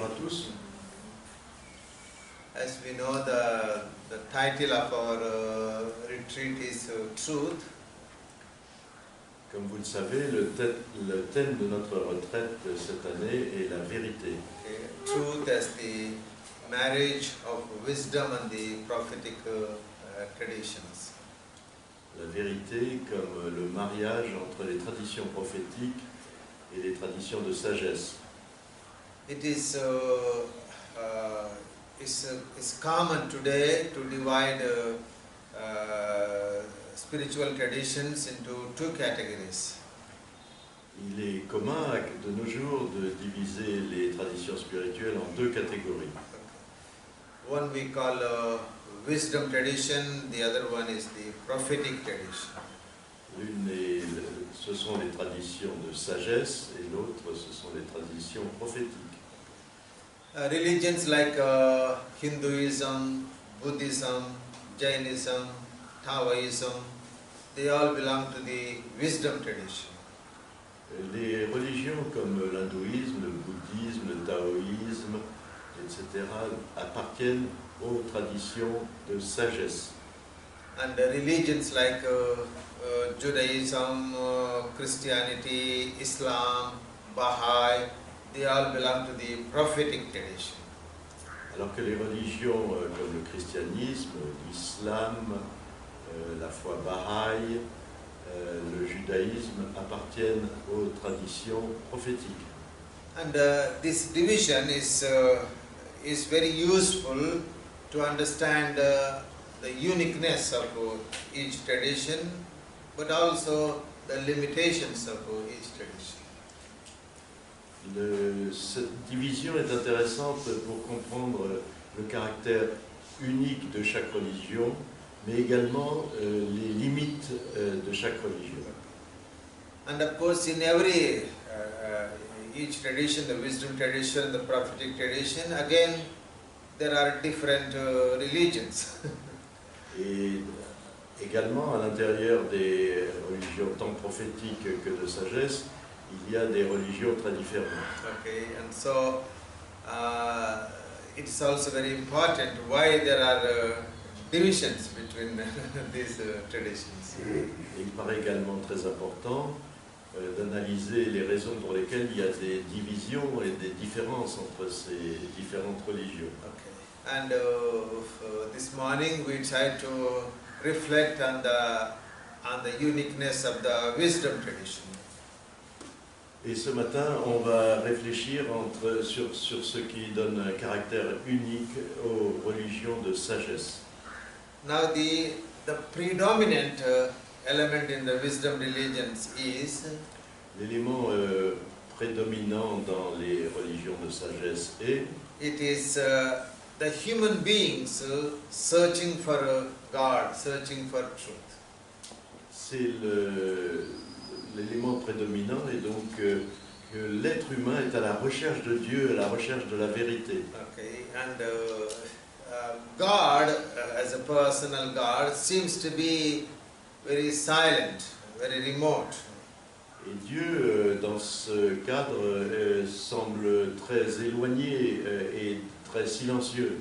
à tous. As we know, the title of our retreat is Truth. Comme vous le savez, le thème de notre retraite cette année est la vérité. Okay. Truth as the marriage of wisdom and the prophetic traditions. La vérité comme le mariage entre les traditions prophétiques et les traditions de sagesse. It is it's common today to divide spiritual traditions into two categories. Il est commun de nos jours de diviser les traditions spirituelles en deux catégories. One we call wisdom tradition, the other one is the prophetic tradition. Ce sont les traditions de sagesse et l'autre, ce sont les traditions prophétiques. Religions like Hinduism, Buddhism, Jainism, Taoism, they all belong to the wisdom tradition. Les religions comme l'hindouisme, le bouddhisme, le taoïsme, etc. appartiennent aux traditions de sagesse. And religions like Judaism, Christianity, Islam, Baha'i, they all belong to the prophetic tradition. Alors que les religions comme le christianisme, l'islam, la foi bahaï, le judaïsme appartiennent aux traditions prophétiques. And this division is very useful to understand the uniqueness of each tradition, but also the limitations of each tradition. Cette division est intéressante pour comprendre le caractère unique de chaque religion, mais également les limites de chaque religion. And of course, in every each tradition, the wisdom tradition, the prophetic tradition, again there are different religions. Et également à l'intérieur des religions tant prophétiques que de sagesse, il y a des religions très différentes. Okay, and so it's also very important why there are divisions between these traditions. Et il paraît également très important d'analyser les raisons pour lesquelles il y a des divisions et des différences entre ces différentes religions. Okay. And this morning we tried to reflect on the uniqueness of the wisdom tradition. Et ce matin, on va réfléchir sur ce qui donne un caractère unique aux religions de sagesse. Now the predominant element in the wisdom religions is L'élément prédominant dans les religions de sagesse est it is the human beings searching for God, searching for truth. c'est l'élément prédominant et donc que l'être humain est à la recherche de Dieu, à la recherche de la vérité. Okay, and God, as a personal God, seems to be very silent, very remote. Et Dieu, dans ce cadre, semble très éloigné et très silencieux.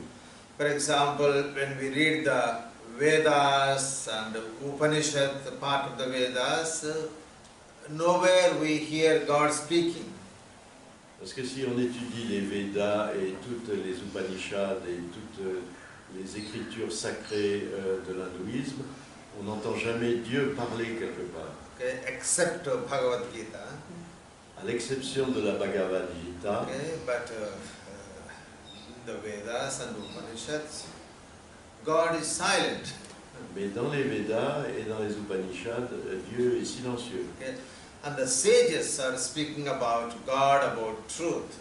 For example, when we read the Vedas and the Upanishad, the part of the Vedas, nowhere we hear God speaking. Parce que si on étudie les Védas et toutes les Upanishads et toutes les écritures sacrées de l'hindouisme, on n'entend jamais Dieu parler quelque part. Okay, except Bhagavad Gita. À l'exception de la Bhagavad Gita, Okay, but the Vedas and Upanishads, God is silent. mais dans les Védas et dans les Upanishads, Dieu est silencieux. Okay. And the sages are speaking about God, about truth.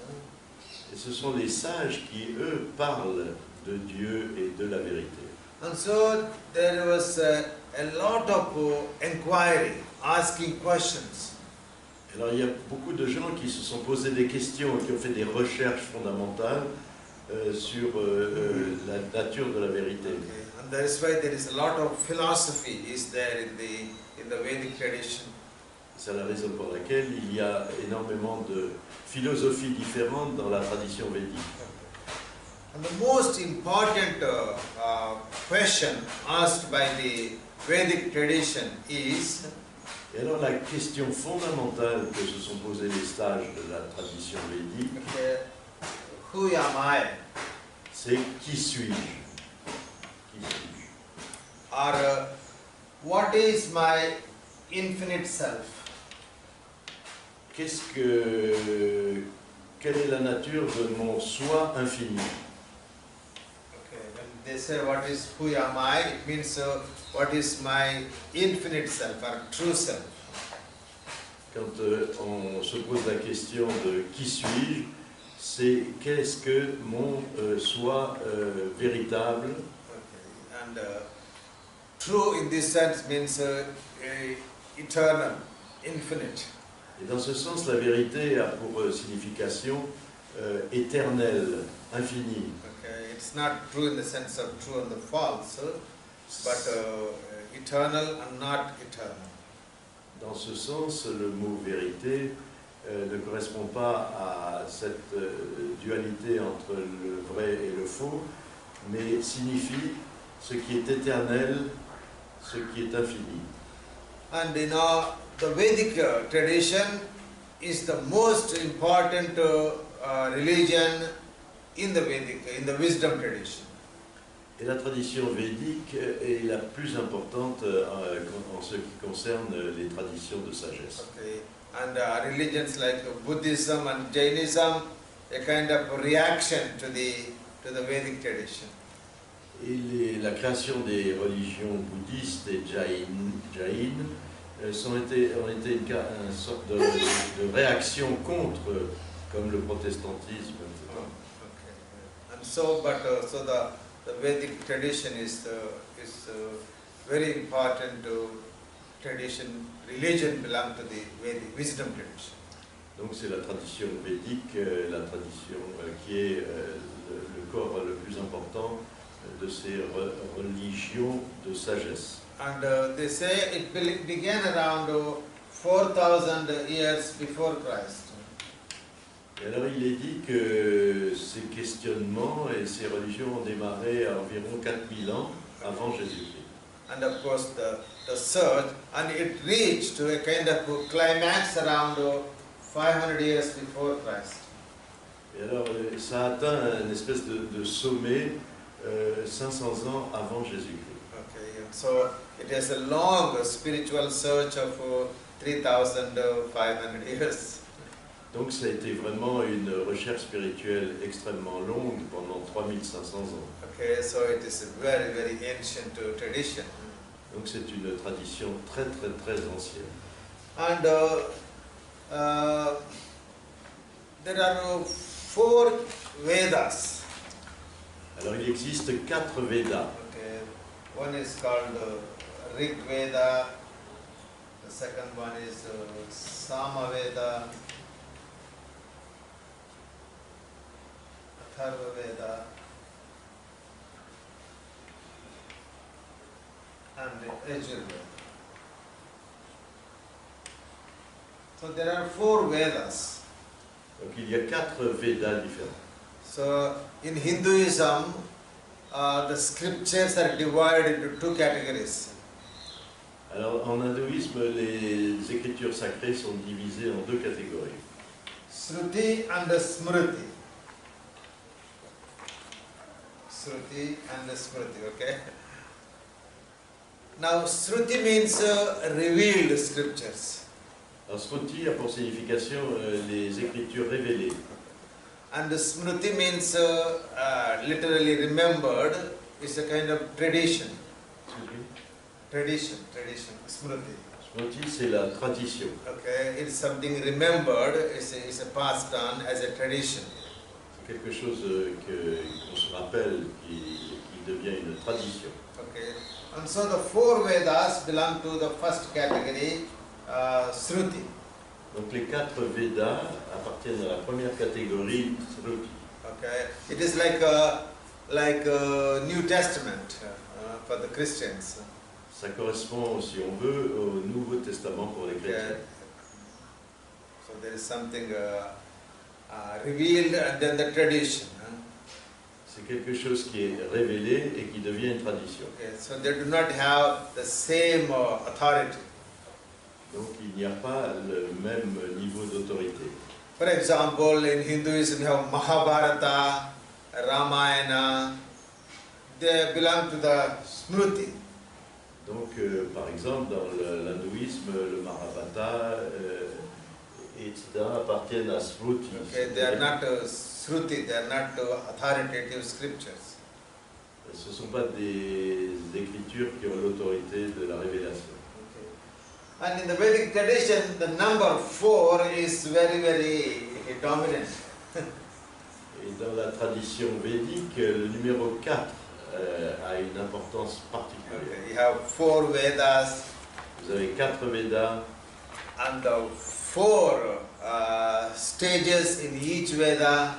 Et ce sont les sages qui, eux, parlent de Dieu et de la vérité. And so there was a lot of inquiry, asking questions. Alors il y a beaucoup de gens qui se sont posés des questions, qui ont fait des recherches fondamentales sur la nature de la vérité. Okay. And that is why there is a lot of philosophy is there in the Vedic tradition. C'est la raison pour laquelle il y a énormément de philosophies différentes dans la tradition védique. And the most important question asked by the Vedic tradition is, Et alors la question fondamentale que se sont posées les sages de la tradition védique, who am I? c'est qui suis-je? Qui suis-je? Or what is my infinite self? Quelle est la nature de mon soi infini? Okay, when they say what is who am I, it means what is my infinite self or true self. Quand on se pose la question de qui suis-je, c'est qu'est-ce que mon soi véritable? Okay. And true in this sense means eternal, infinite. Et dans ce sens, la vérité a pour signification éternelle, infinie. Okay. It's not true in the sense of true and the false, but eternal and not eternal. Dans ce sens, le mot vérité ne correspond pas à cette dualité entre le vrai et le faux, mais signifie ce qui est éternel, ce qui est infini. And the Vedic tradition is the most important religion in the wisdom tradition. Et la tradition védique est la plus importante en ce qui concerne les traditions de sagesse. Okay. And religions like Buddhism and Jainism, a kind of reaction to the Vedic tradition. Et la création des religions bouddhistes et jain ont été une sorte de réaction contre, comme le protestantisme, etc. Okay. And so the Vedic tradition is very important tradition. Religion belongs to the Vedic wisdom tradition. Donc c'est la tradition védique, la tradition qui est le corps le plus important de ces religions de sagesse. And they say it began around 4,000 years before Christ. Et alors il est dit que ces questionnements et ces religions ont démarré à environ 4000 ans avant Jésus-Christ. And of course the search, and it reached to a kind of climax around 500 years before Christ. Et alors ça a atteint une espèce de sommet 500 ans avant Jésus-Christ. Okay, and so it is a long spiritual search of 3,500 years. Donc ça a été vraiment une recherche spirituelle extrêmement longue pendant 3500 ans. Okay, so it is a very, very ancient tradition. Donc c'est une tradition très très très ancienne. And there are 4 Vedas. Alors il existe 4 Védas. Okay, one is called Rig Veda. The second one is Sama Veda. Atharva Veda. And Yajurveda. So there are 4 Vedas. Donc il y a 4 Védas différents. So in Hinduism, the scriptures are divided into 2 categories. Alors en hindouisme, les écritures sacrées sont divisées en 2 catégories. Shruti and Smriti. Shruti and Smriti, okay? Now, Shruti means revealed scriptures. Alors Shruti a pour signification les écritures révélées. And Smriti means literally remembered. It's a kind of tradition. Tradition, Smriti. Smriti, c'est la tradition. Okay, it's something remembered. It's a passed on as a tradition. C'est quelque chose qu'on se rappelle, qui devient une tradition. Okay, and so the 4 Vedas belong to the first category, Shruti. Donc les 4 Védas appartiennent à la première catégorie, Shruti. Okay, it is like New Testament for the Christians. Ça correspond, si on veut, au Nouveau Testament pour les chrétiens. So there is something revealed and then the tradition. C'est quelque chose qui est révélé et qui devient une tradition. Okay, so they do not have the same authority. Donc il n'y a pas le même niveau d'autorité. For example, in Hinduism you have Mahabharata, Ramayana, they belong to the Smriti. Donc par exemple dans l'hindouisme, le Mahabharata, etc. appartiennent à Smriti. Okay, they are not Shruti, they are not authoritative scriptures. Ce ne sont pas des écritures qui ont l'autorité de la révélation. Okay. And in the Vedic tradition, the number 4 is very, very dominant. Et dans la tradition védique, le numéro 4 a une importance particulière. Okay, you have 4 Vedas. Vous avez 4 Védas. And the 4 stages in each Veda.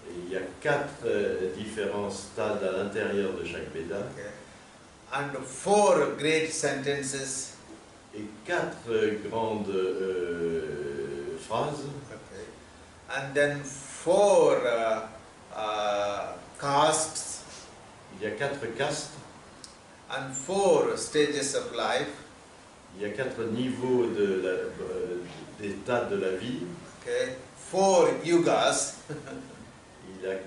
Et il y a 4 différents stades à l'intérieur de chaque Véda. Okay. And 4 great sentences. Et 4 grandes phrases. Okay. And then 4 castes. Il y a 4 castes. And 4 stages of life. Il y a 4 niveaux d'état de la vie. Okay. 4 yugas. Il y a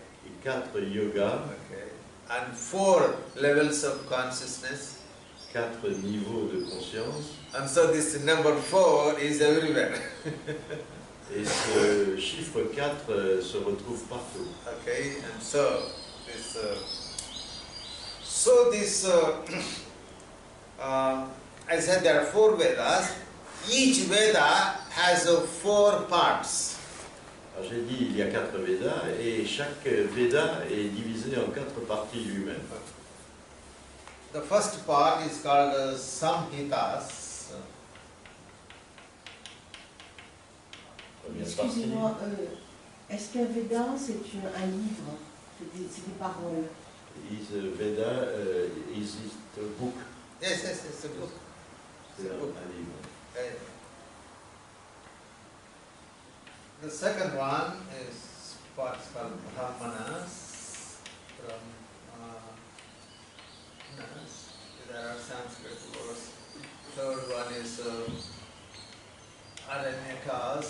4 yogas. Okay. And 4 levels of consciousness. 4 niveaux de conscience. And so this number 4 is everywhere. Et ce chiffre 4 se retrouve partout. Okay. And so this I said there are 4 Vedas. Each Veda has 4 parts. Alors j'ai dit il y a 4 Védas et chaque Véda est divisé en 4 parties lui-même. The first part is called Samhitas. Excusez-moi, est-ce qu'un Veda c'est un livre? C'est des paroles? Is a Veda, is it a book? Yes, it's a book. C'est un livre. The second one is what's called Brahmanas. There are Sanskrit words. Third one is Aranyakas.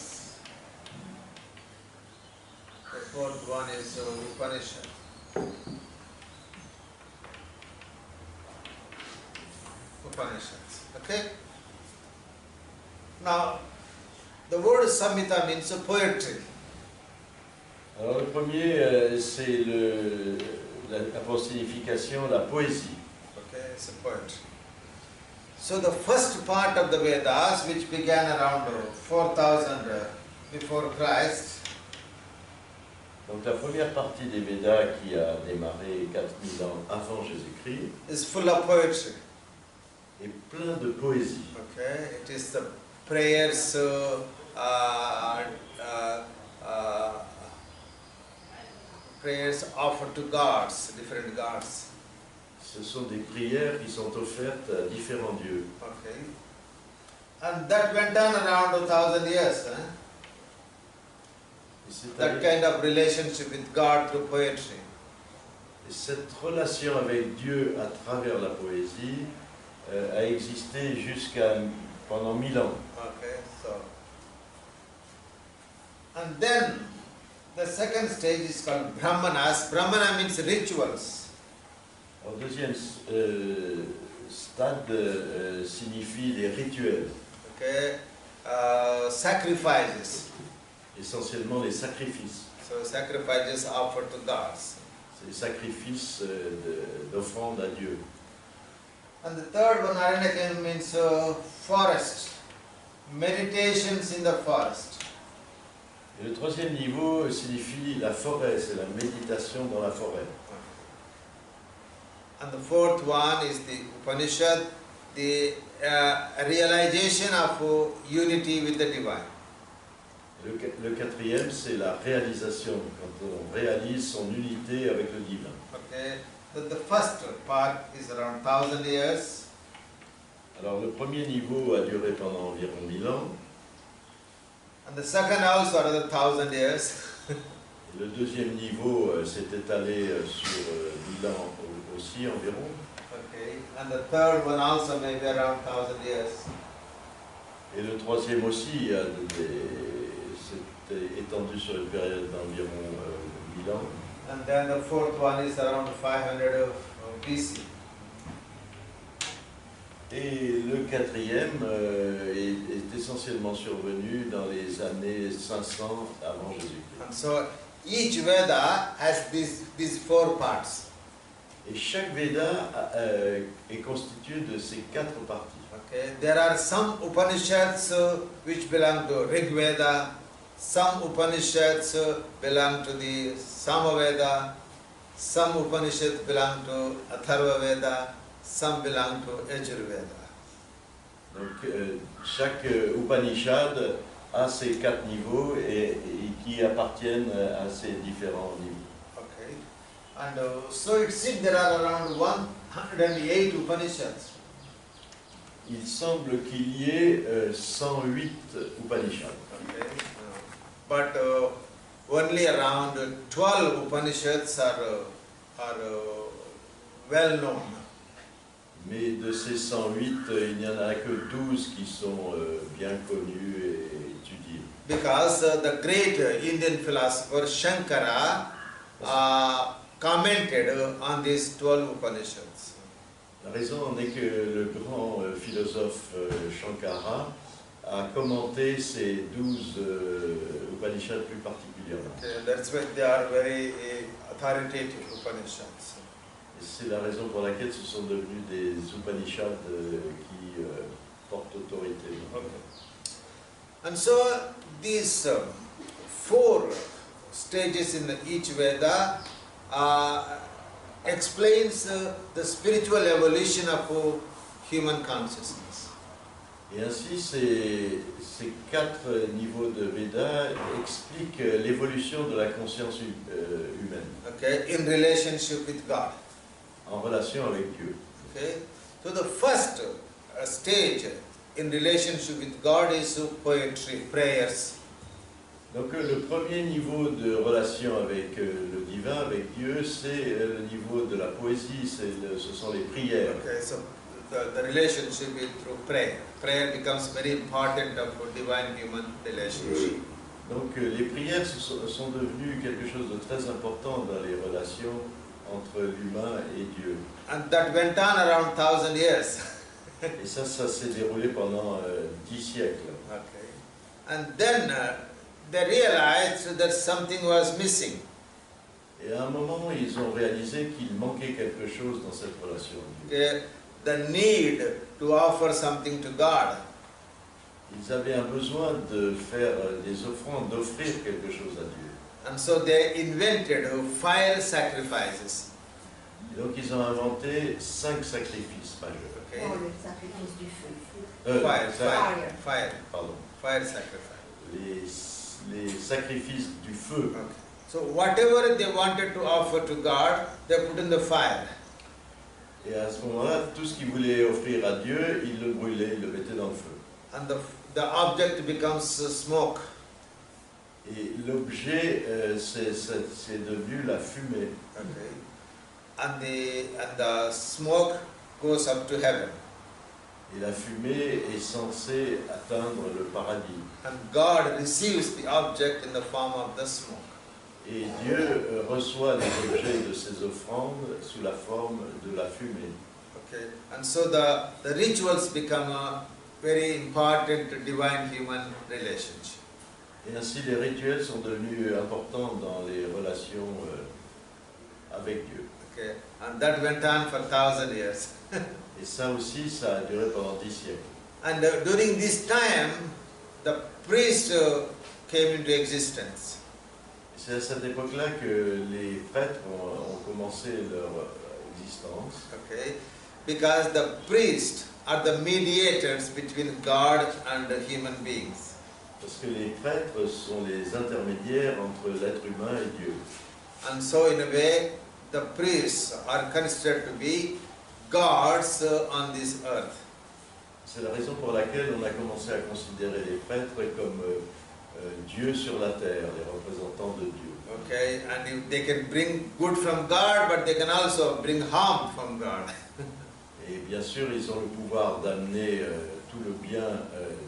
The fourth one is Upanishad. Upanishads. Okay? Now, the word Samhita means poetry. Alors le premier, c'est pour signification la poésie. Okay, it's a poetry. So the first part of the Vedas, which began around 4000 before Christ, Donc la première partie des Védas qui a démarré 4000 ans avant Jésus-Christ is full of poetry. est plein de poésie. Okay, it is the prayers prayers offered to gods, different gods. Ce sont des prières qui sont offertes à différents dieux. Okay, and that went on around 1000 years. Et c'est That allé- kind of relationship with God through poetry. et cette relation avec Dieu à travers la poésie a existé pendant 1000 ans. Okay, so and then the second stage is called Brahmanas. Brahmana means rituals. Alors, deuxième stade signifie les rituels, Okay, sacrifices. essentiellement les sacrifices. So sacrifices offered to gods. C'est les sacrifices d'offrande à Dieu. And the third one, Aranyakam, means forest. Meditations in the forest. Et le troisième niveau signifie la forêt, c'est la méditation dans la forêt. And the fourth one is the Upanishad, the realization of unity with the divine. Le quatrième, c'est la réalisation, quand on réalise son unité avec le divin. Okay, the first part is around 1000 years. Alors le premier niveau a duré pendant environ 1000 ans. And the second also another 1,000 years. Le deuxième niveau s'est étalé sur 1000 ans aussi environ. Okay. And the third one also maybe around 1,000 years. Et le troisième aussi s'est étendu sur une période d'environ 1000 ans. And then the fourth one is around 500 of BC. Et le quatrième est essentiellement survenu dans les années 500 avant Jésus-Christ. And so each Veda has these four parts. Et chaque Veda est constitué de ces 4 parties. Okay. There are some Upanishads which belong to Rig Veda, some Upanishads belong to the Samaveda, some Upanishads belong to Atharva Veda, some belong to Yajurveda. Donc chaque Upanishad a ces 4 niveaux et qui appartiennent à ces différents niveaux. Okay. And so it seems there are around 108 Upanishads. Il semble qu'il y ait 108 Upanishads. Okay. But only around 12 Upanishads are well known. Mais de ces 108, il n'y en a que 12 qui sont bien connus et étudiés. Because the great Indian philosopher Shankara commented on these 12 Upanishads. La raison en est que le grand philosophe Shankara a commenté ces 12 Upanishads plus particulièrement. Okay, that's why they are very authoritative Upanishads. Et c'est la raison pour laquelle ce sont devenus des Upanishads qui portent autorité. Okay. And so these 4 stages in each Veda explains the spiritual evolution of human consciousness. Et ainsi, ces 4 niveaux de Veda expliquent l'évolution de la conscience humaine. Okay, in relationship with God. En relation avec Dieu. Okay, so the first stage in relationship with God is poetry, prayers. Donc le premier niveau de relation avec le divin, avec Dieu, c'est le niveau de la poésie, ce sont les prières. Okay, so the relationship is through prayer. Prayer becomes very important of divine-human relationship. Donc les prières sont devenues quelque chose de très important dans les relations entre l'humain et Dieu. And that went on around 1,000 years. Et ça s'est déroulé pendant 10 siècles. Okay. And then they realized that something was missing. Et à un moment, ils ont réalisé qu'il manquait quelque chose dans cette relation. Okay. The need to offer something to God. Ils avaient un besoin de faire des offrandes, d'offrir quelque chose à Dieu. And so they invented fire sacrifices. Et donc ils ont inventé 5 sacrifices majeurs. Okay. Oh, le sacrifice du feu. Fire sacrifice. Les sacrifices du feu. Okay. So whatever they wanted to offer to God, they put in the fire. Et à ce moment-là, tout ce qu'ils voulaient offrir à Dieu, ils le brûlaient, ils le mettaient dans le feu. And the object becomes smoke. Et l'objet, c'est devenu la fumée. Okay. And the smoke goes up to heaven. Et la fumée est censée atteindre le paradis. And God receives the object in the form of the smoke. Et Dieu reçoit les objets de ses offrandes sous la forme de la fumée. Okay. And so the rituals become a very important divine-human relationship. Et ainsi les rituels sont devenus importants dans les relations avec Dieu. Okay. And that went on for 1,000 years. Et ça aussi, ça a duré pendant 10 siècles. And during this time, the priest came into existence. C'est à cette époque-là que les prêtres ont commencé leur existence. Okay, because the priests are the mediators between God and the human beings. Parce que les prêtres sont les intermédiaires entre l'être humain et Dieu. And so in a way, the priests are considered to be gods on this earth. C'est la raison pour laquelle on a commencé à considérer les prêtres comme Dieu sur la terre, les représentants de Dieu. Okay, and if they can bring good from God, but they can also bring harm from God. Et bien sûr, ils ont le pouvoir d'amener tout le bien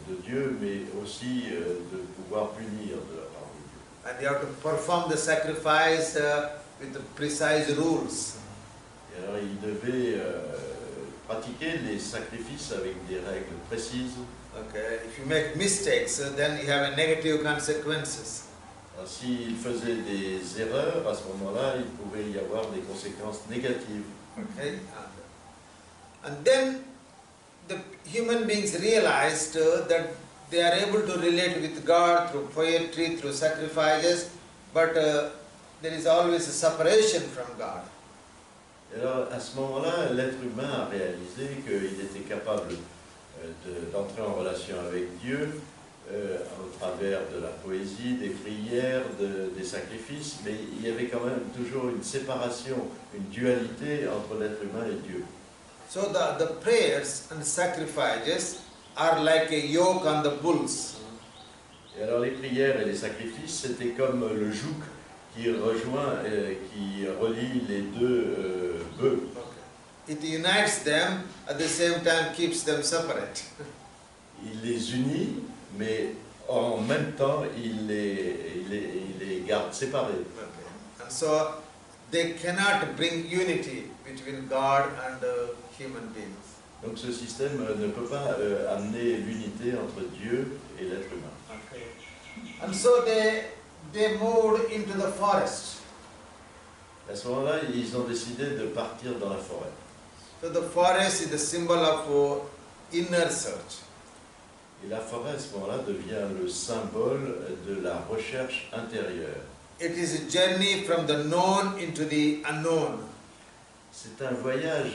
de Dieu, mais aussi de pouvoir punir de la part de Dieu. And you have to perform the sacrifice with the precise rules. Et alors, ils devaient pratiquer les sacrifices avec des règles précises. Okay, if you make mistakes, then you have a negative consequences. Alors, s'ils faisaient des erreurs, à ce moment-là, il pouvait y avoir des conséquences négatives. Okay, and then the human beings realized that they are able to relate with God through poetry, through sacrifices, but there is always a separation from God. Et alors, à ce moment-là, l'être humain a réalisé qu'il était capable d'entrer en relation avec Dieu au travers de la poésie, des prières, des sacrifices, mais il y avait quand même toujours une séparation, une dualité entre l'être humain et Dieu. So the prayers and sacrifices are like a yoke on the bulls. Et alors les prières et les sacrifices, c'était comme le joug qui rejoint, qui relie les deux bœufs. Okay. It unites them, at the same time keeps them separate. Il les unit, mais en même temps, il les garde séparés. Okay. And so they cannot bring unity between God and human beings. Donc ce système ne peut pas amener l'unité entre Dieu et l'être humain. Okay. And so they moved into the forest. À ce moment-là, ils ont décidé de partir dans la forêt. So the forest is the symbol of inner search. Et la forêt, à ce moment-là, devient le symbole de la recherche intérieure. It is a journey from the known into the unknown. C'est un voyage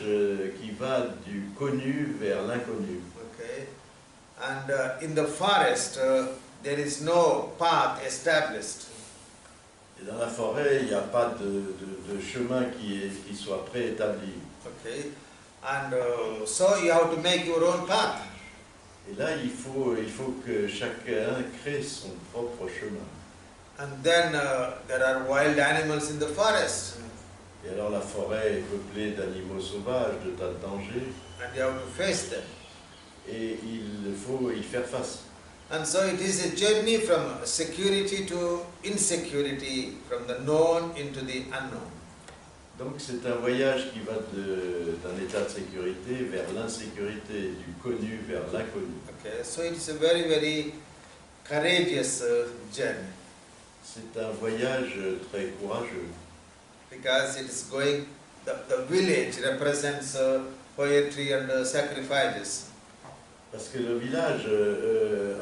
qui va du connu vers l'inconnu. Okay. And in the forest, there is no path established. Et dans la forêt, il n'y a pas de chemin qui soit préétabli. Okay. And so you have to make your own path. Et là, il faut que chacun crée son propre chemin. And then there are wild animals in the forest. Et alors la forêt est peuplée d'animaux sauvages, de tas de dangers. And you have to face them. Et il faut y faire face. And so it is a journey from security to insecurity, from the known into the unknown. Donc c'est un voyage qui va d'un état de sécurité vers l'insécurité, du connu vers l'inconnu. Okay, so it is a very, very courageous journey. C'est un voyage très courageux. Because it is going, the village represents poetry and sacrifices. Parce que le village,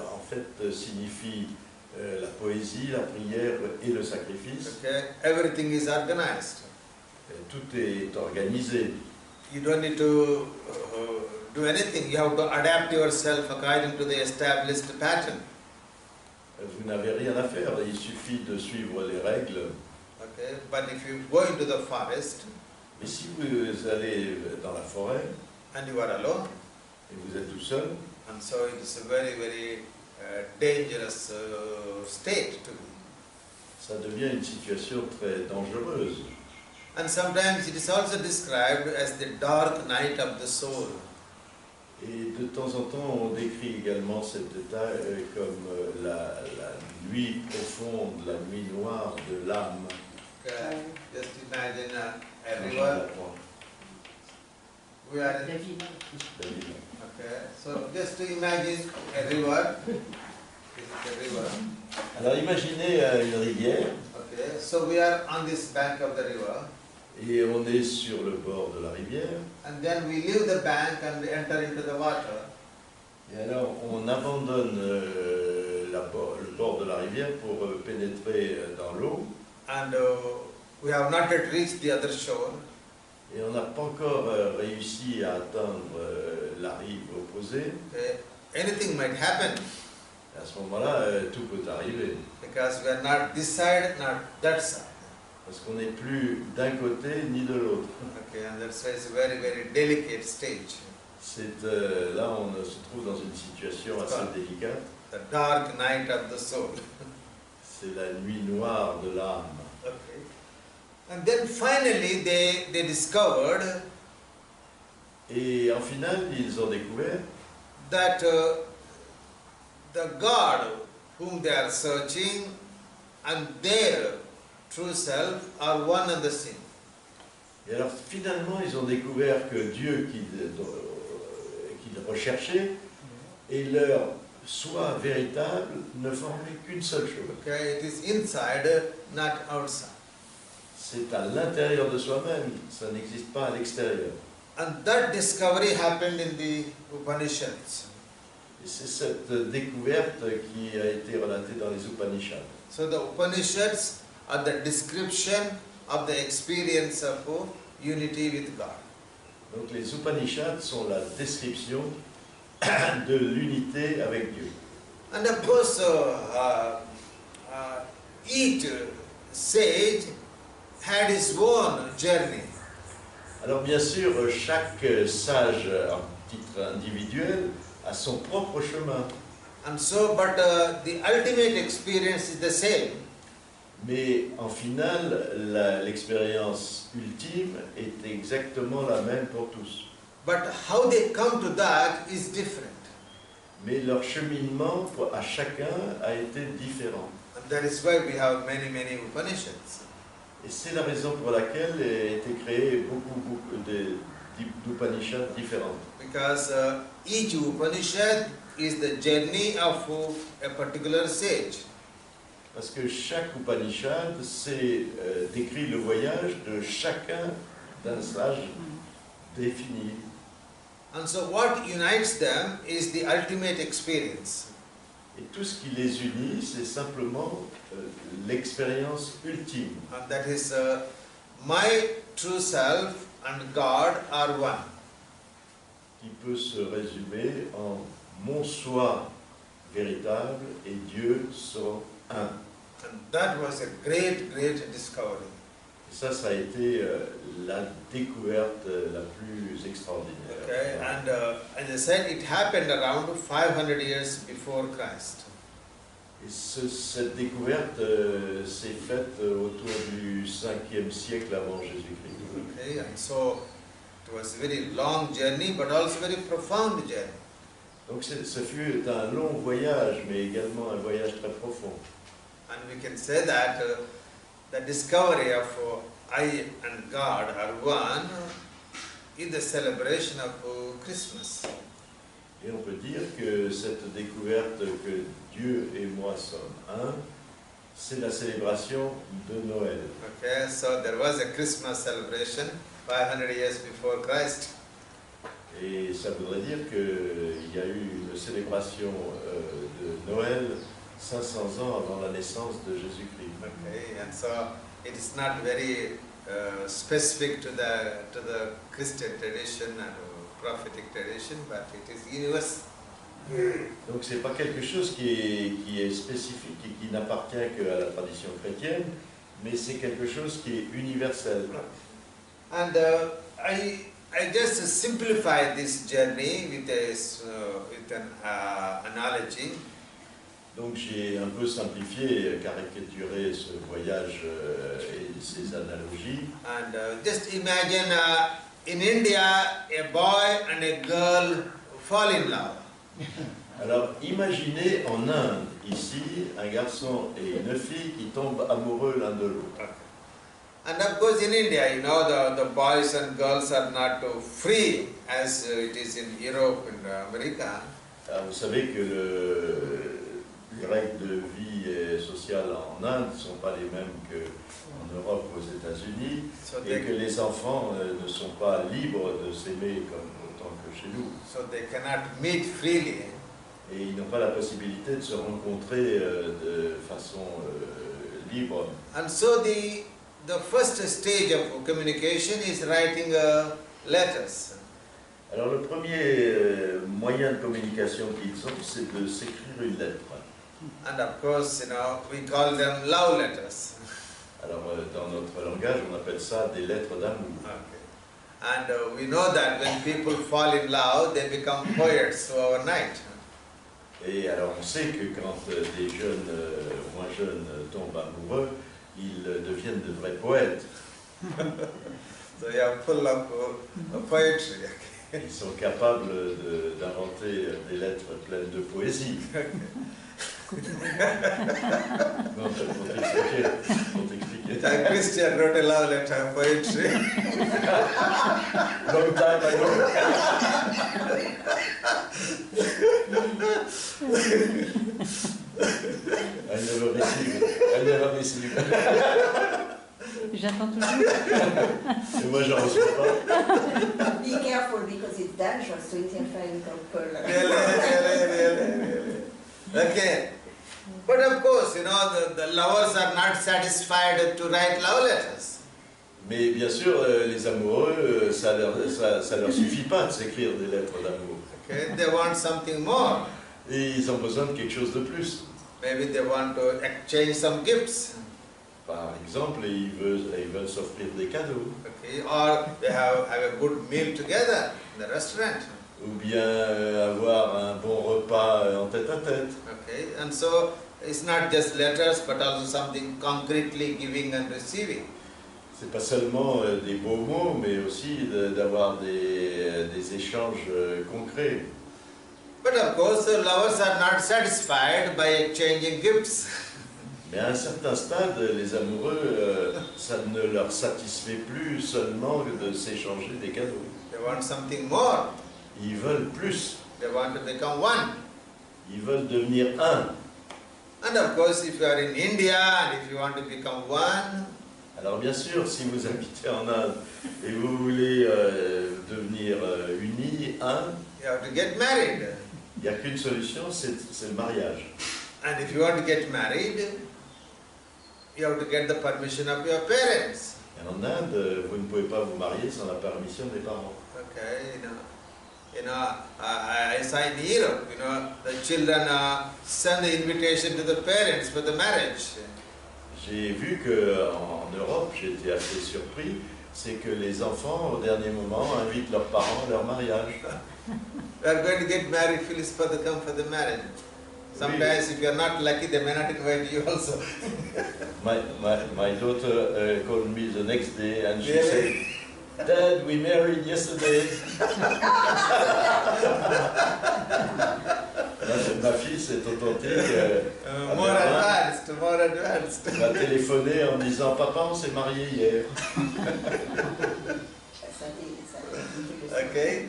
en fait, signifie la poésie, la prière et le sacrifice. Okay, everything is organized. Tout est organisé. You don't need to do anything. You have to adapt yourself according to the established pattern. Vous n'avez rien à faire, il suffit de suivre les règles. Okay, but if you go into the forest, Mais si vous allez dans la forêt and you are alone, et vous êtes tout seul, and so it is a very, very dangerous state to be. ça devient une situation très dangereuse. And sometimes it is also described as the dark night of the soul. Et de temps en temps, on décrit également cet état comme la nuit profonde, la nuit noire de l'âme. Okay. Just imagine a river. We are in, okay. So just to imagine a river. This is the river. Alors imaginez une rivière. Okay. So we are on this bank of the river. Et on est sur le bord de la rivière. And then we leave the bank and we enter into the water. Et alors on abandonne le bord de la rivière pour pénétrer dans l'eau. And we have not yet reached the other shore. Et on n'a pas encore réussi à atteindre la rive opposée. Okay. Anything might happen. Et à ce moment-là, tout peut arriver. Because we are not this side, not that side. Parce qu'on n'est plus d'un côté ni de l'autre. Okay, and that's why it's a very, very delicate stage. Là, on se trouve dans une situation assez délicate. the dark night of the soul. C'est la nuit noire de l'âme. Okay. And then finally they discovered Et en final, ils ont découvert that the God whom they are searching and their true self are one and the same. Et alors finalement, ils ont découvert que Dieu qu'ils recherchaient et leur soi véritable ne formait qu'une seule chose. Okay, it is inside, not outside. C'est à l'intérieur de soi-même, ça n'existe pas à l'extérieur. And that discovery happened in the Upanishads. Et c'est cette découverte qui a été relatée dans les Upanishads. So the Upanishads are the description of the experience of unity with God. Donc les Upanishads sont la description de l'unité avec Dieu. And of course, each sage had his own journey. Alors bien sûr, chaque sage en titre individuel a son propre chemin. And so, but the ultimate experience is the same. Mais en final, l'expérience ultime est exactement la même pour tous. But how they come to that is different. Mais leur cheminement à chacun a été différent. And that is why we have many Upanishads. Et c'est la raison pour laquelle a été créé beaucoup d'Upanishads différentes. Because each Upanishad is the journey of a particular sage. Parce que chaque Upanishad décrit le voyage de chacun d'un sage défini. And so what unites them is the ultimate experience. Et tout ce qui les unit, c'est simplement l'expérience ultime. And that is my true self and God are one. Qui peut se résumer en mon soi véritable et Dieu sont un. And that was a great discovery. Et ça a été la découverte la plus extraordinaire. Okay, and as I said, it happened around 500 years before Christ. Et cette découverte s'est faite autour du 5e siècle avant Jésus-Christ. Okay, and so it was a very long journey, but also very profound journey. Donc ce fut un long voyage, mais également un voyage très profond. And we can say that the discovery of I and God are one is the celebration of Christmas. Et on peut dire que cette découverte que Dieu et moi sommes un, c'est la célébration de Noël. Okay, so there was a Christmas celebration 500 years before Christ. Et ça voudrait dire qu'il y a eu une célébration de Noël 500 ans avant la naissance de Jésus-Christ. Okay, and so it is not very specific to the Christian tradition and prophetic tradition, but it is universal. Donc c'est pas quelque chose qui est spécifique et qui n'appartient qu'à la tradition chrétienne, mais c'est quelque chose qui est universel. And I just simplified this journey with an analogy. Donc j'ai un peu simplifié, caricaturé ce voyage et ces analogies. And just imagine in India, a boy and a girl fall in love. Alors imaginez en Inde, ici, un garçon et une fille qui tombent amoureux l'un de l'autre. And of course in India, you know, the boys and girls are not free as it is in Europe and America. Alors, vous savez que les règles de vie sociale en Inde ne sont pas les mêmes qu'en Europe ou aux États-Unis, et que les enfants ne sont pas libres de s'aimer comme autant que chez nous. So they cannot meet freely. Et ils n'ont pas la possibilité de se rencontrer de façon libre. And so the first stage of communication is writing letters. Alors le premier moyen de communication qu'ils ont, c'est de s'écrire une lettre. And of course, you know, we call them love letters. Alors dans notre langage, on appelle ça des lettres d'amour. Okay. And we know that when people fall in love, they become poets overnight. Et alors on sait que quand des jeunes, moins jeunes, tombent amoureux, ils deviennent de vrais poètes. So you are full of poetry. Ils sont capables d'inventer des lettres pleines de poésie. Non, pour t'expliquer. Like Christian wrote a love letter of poetry. Long time ago. I never received. J'attends toujours. Et moi, j'en reçois pas. Be careful because it's dangerous to interfere in couple. Really. Okay. But of course, the lovers are not satisfied to write love letters. Mais bien sûr, les amoureux, ça leur suffit pas de s'écrire des lettres d'amour. Okay, they want something more. Et ils ont besoin de quelque chose de plus. Maybe they want to exchange some gifts. Par exemple, ils veulent s'offrir des cadeaux. Okay, or they have a good meal together in the restaurant. Ou bien avoir un bon repas en tête-à-tête. Okay, and so it's not just letters, but also something concretely giving and receiving. C'est pas seulement des beaux mots, mais aussi d'avoir des échanges concrets. But of course, the lovers are not satisfied by exchanging gifts. Mais à un certain stade, les amoureux, ça ne leur satisfait plus seulement de s'échanger des cadeaux. They want something more. Ils veulent plus. They want to become one. Ils veulent devenir un. And of course, if you are in India and if you want to become one, Alors bien sûr, si vous habitez en Inde et vous voulez devenir unis, un, you have to get married. il n'y a qu'une solution, c'est le mariage. And if you want to get married, you have to get the permission of your parents. Et en Inde, vous ne pouvez pas vous marier sans la permission des parents. Okay, I saw in Europe, the children send the invitation to the parents for the marriage. J'ai vu qu'en Europe, j'étais assez surpris, c'est que les enfants, au dernier moment, invitent leurs parents à leur mariage. We are going to get married, Phyllis, for the marriage. Sometimes, if you are not lucky, they may not invite you also. My daughter called me the next day and she Really? said, Dad, we married yesterday. Ma fille, c'est authentique. More advanced. Elle m'a téléphoné en me disant, Papa, on s'est mariés hier. Okay.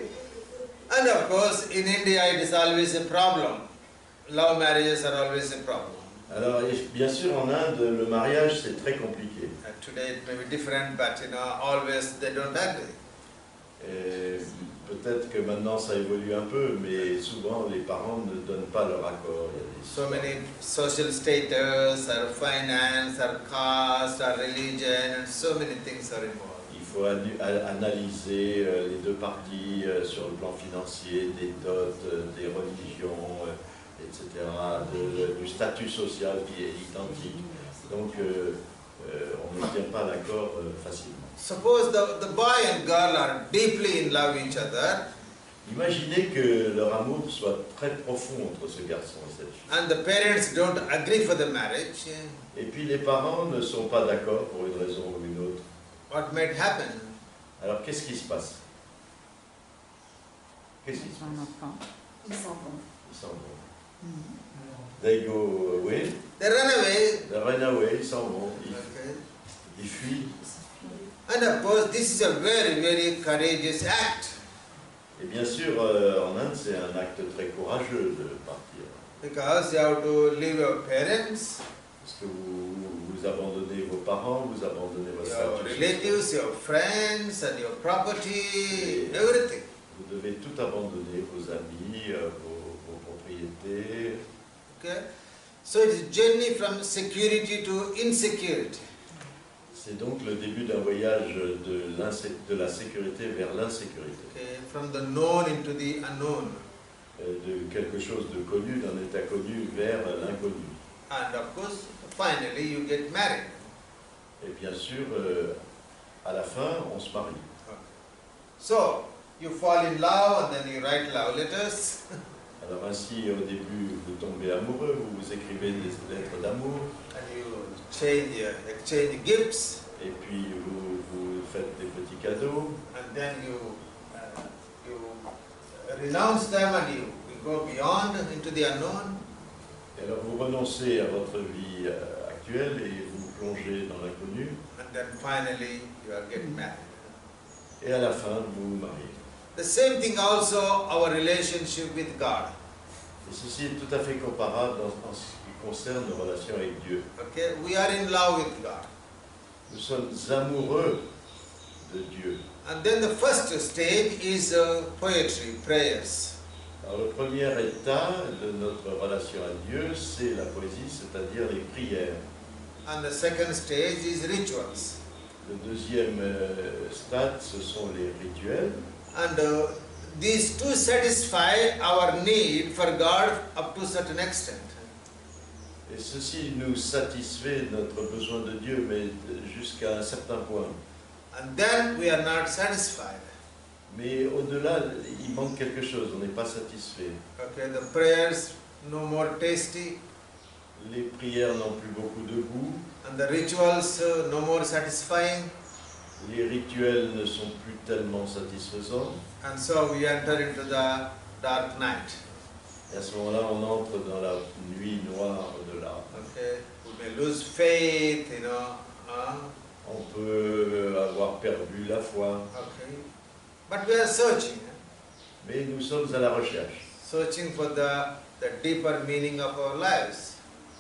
And of course, in India, it is always a problem. Love marriages are always a problem. Alors, bien sûr, en Inde, le mariage, c'est très compliqué. Today it may be different, but always they don't agree. Et peut-être que maintenant ça évolue un peu, mais souvent les parents ne donnent pas leur accord. Il y a des So many social status, or finance, or caste, or religion, and so many things are involved. Il faut analyser les deux parties sur le plan financier, des dots, des religions, etc., du statut social qui est identique. Donc on ne tient pas d'accord facilement. Suppose the boy and girl are deeply in love with each other, Imaginez que leur amour soit très profond entre ce garçon et cette fille. and the parents don't agree for the marriage. Et puis les parents ne sont pas d'accord pour une raison ou une autre. What might happen? Alors qu'est-ce qui se passe? Qu'est-ce qui se passe? Un enfant. Ils s'en vont. Ils s'en vont. They go away, They run away. they run away, ils s'en vont, Okay. ils fuient. And of course, this is a very, very courageous act, Et bien sûr, en Inde, c'est un acte très courageux de partir. because you have to leave your parents, Parce que vous abandonnez vos parents, vous abandonnez votre your statut relatives, social. your friends, and your property, everything. Vous devez tout abandonner, vos amis, vos propriétés. Okay? So it is a journey from security to insecurity. C'est donc le début d'un voyage de la sécurité vers l'insécurité. Okay? From the known into the unknown. De quelque chose de connu, d'un état connu vers l'inconnu. And of course, finally you get married. Et bien sûr, à la fin, on se marie. So, you fall in love and then you write love letters. Alors ainsi, au début, vous tombez amoureux, vous écrivez des lettres d'amour, and you exchange gifts, et puis vous faites des petits cadeaux, and then you renounce them and you go beyond into the unknown. et alors vous renoncez à votre vie actuelle et vous plongez dans l'inconnu, And then finally you are getting married. et à la fin, vous vous mariez. The same thing also our relationship with God. Et ceci est tout à fait comparable en ce qui concerne nos relations avec Dieu. Okay, we are in love with God. Nous sommes amoureux de Dieu. And then the first stage is poetry, prayers. Alors le premier état de notre relation à Dieu, c'est la poésie, c'est-à-dire les prières. And the second stage is rituals. Le deuxième stade, ce sont les rituels. And these two satisfy our need for God up to a certain extent. Et ceci nous satisfait notre besoin de Dieu, mais jusqu'à un certain point. And then we are not satisfied. Mais au-delà, il manque quelque chose, on n'est pas satisfait. Okay, the prayers no more tasty, Les prières n'ont plus beaucoup de goût, and the rituals no more satisfying. les rituels ne sont plus tellement satisfaisants. And so we enter into the dark night. Et à ce moment-là, on entre dans la nuit noire de l'âme. Okay, we may lose faith, On peut avoir perdu la foi, okay, but we are searching, mais nous sommes à la recherche. searching for the deeper meaning of our lives.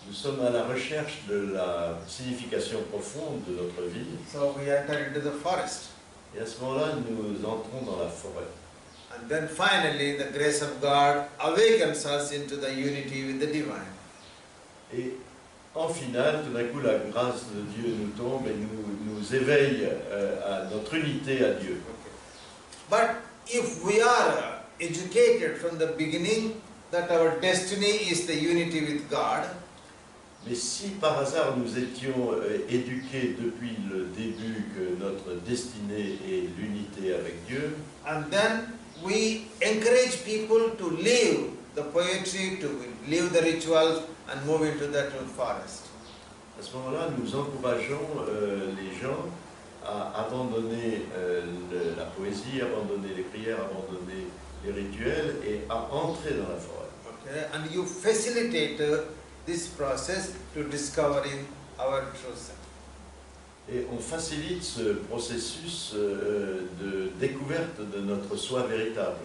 Nous sommes à la recherche de la signification profonde de notre vie. So we enter into the forest. Et à ce moment-là, nous entrons dans la forêt. And then finally the grace of God awakens us into the unity with the divine. Et en finale, tout d'un coup, la grâce de Dieu nous tombe et nous éveille à notre unité à Dieu. Okay. But if we are educated from the beginning that our destiny is the unity with God, Mais si par hasard nous étions éduqués depuis le début que notre destinée est l'unité avec Dieu, and then we encourage people to leave the poetry, to leave the rituals and move into that forest. à ce moment-là, nous encourageons les gens à abandonner la poésie, abandonner les prières, abandonner les rituels et à entrer dans la forêt. Okay? And you facilitate this process to discovering our true self. Et on facilite ce processus de découverte de notre soi véritable.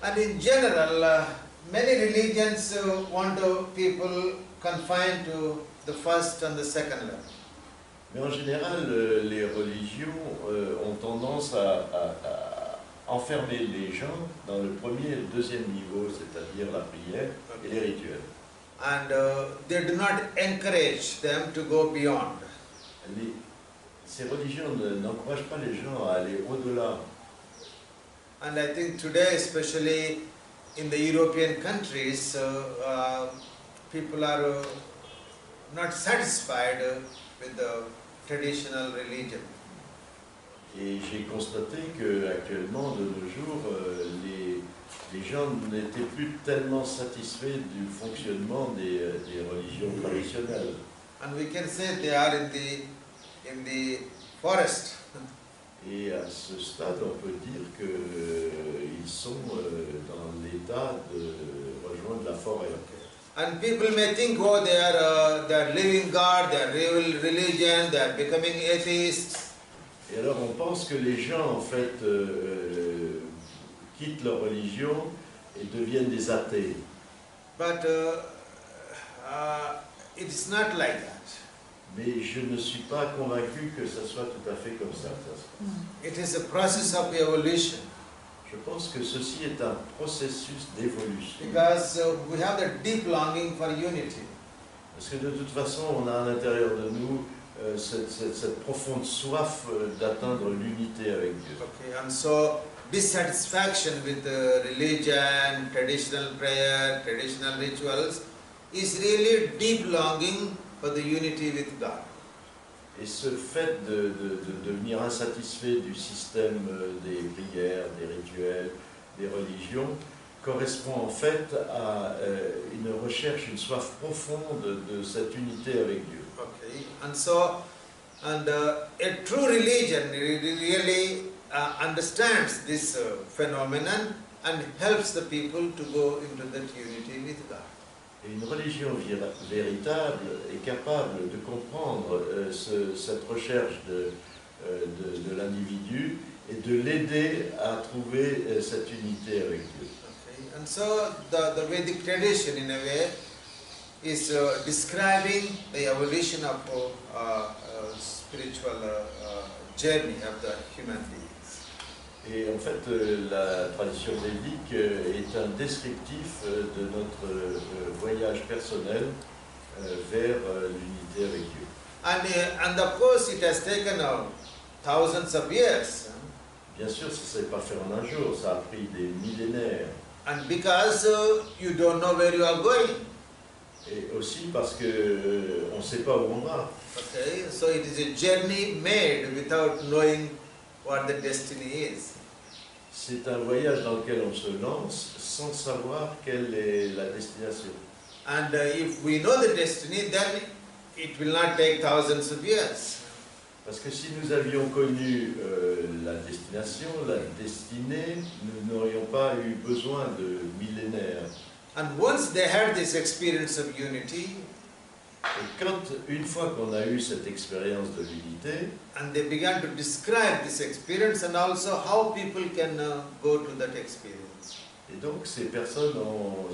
And in general, many religions want people confined to the first and the second level. Mais en général, les religions ont tendance à enfermer les gens dans le premier et le deuxième niveau, c'est-à-dire la prière et les rituels. And they do not encourage them to go beyond. Ces religions n'encouragent pas les gens à aller au-delà. And I think today, especially in the European countries, people are not satisfied with the traditional religion. Et j'ai constaté qu'actuellement, de nos jours, les gens n'étaient plus tellement satisfaits du fonctionnement des religions traditionnelles. And we can say they are in the forest. Et à ce stade, on peut dire qu'ils sont dans l'état de rejoindre la forêt. And people may think, oh, they are leaving God, they are real religion, they are becoming atheists. Et alors on pense que les gens, en fait, quittent leur religion et deviennent des athées. But it is not like that. Mais je ne suis pas convaincu que ça soit tout à fait comme ça. It is a process of evolution. Je pense que ceci est un processus d'évolution. Because we have the deep longing for unity. Parce que de toute façon, on a à l'intérieur de nous cette profonde soif d'atteindre l'unité avec Dieu. Okay, and so dissatisfaction with religion, traditional prayer, traditional rituals is really deep longing for the unity with God. Et ce fait de devenir insatisfait du système des prières, des rituels, des religions, correspond en fait à une recherche, une soif profonde de cette unité avec Dieu. Okay, and so, a true religion really understands this phenomenon and helps the people to go into that unity with God. Et une religion véritable est capable de comprendre cette recherche de l'individu et de l'aider à trouver cette unité avec Dieu. Okay, and so the Vedic tradition, in a way, is describing the evolution of spiritual journey of the human beings. Et en fait, la tradition védique est un descriptif de notre voyage personnel vers l'unité avec Dieu. And of course, it has taken thousands of years. Bien sûr, ça ne s'est pas fait en un jour, ça a pris des millénaires. And because you don't know where you are going. Et aussi parce qu'on ne sait pas où on va. Okay, so it is a journey made without knowing what the destiny is. C'est un voyage dans lequel on se lance sans savoir quelle est la destination. And if we know the destiny, then it will not take thousands of years. Parce que si nous avions connu la destination, la destinée, nous n'aurions pas eu besoin de millénaires. And once they had this experience of unity, Et quand, une fois qu'on a eu cette expérience de l'unité, and they began to describe this experience and also how people can go to that experience. et donc ces personnes ont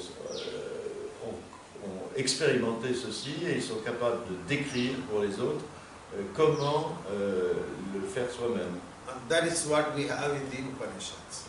expérimenté ceci et ils sont capables de décrire pour les autres comment le faire soi-même. And that is what we have in the Upanishads.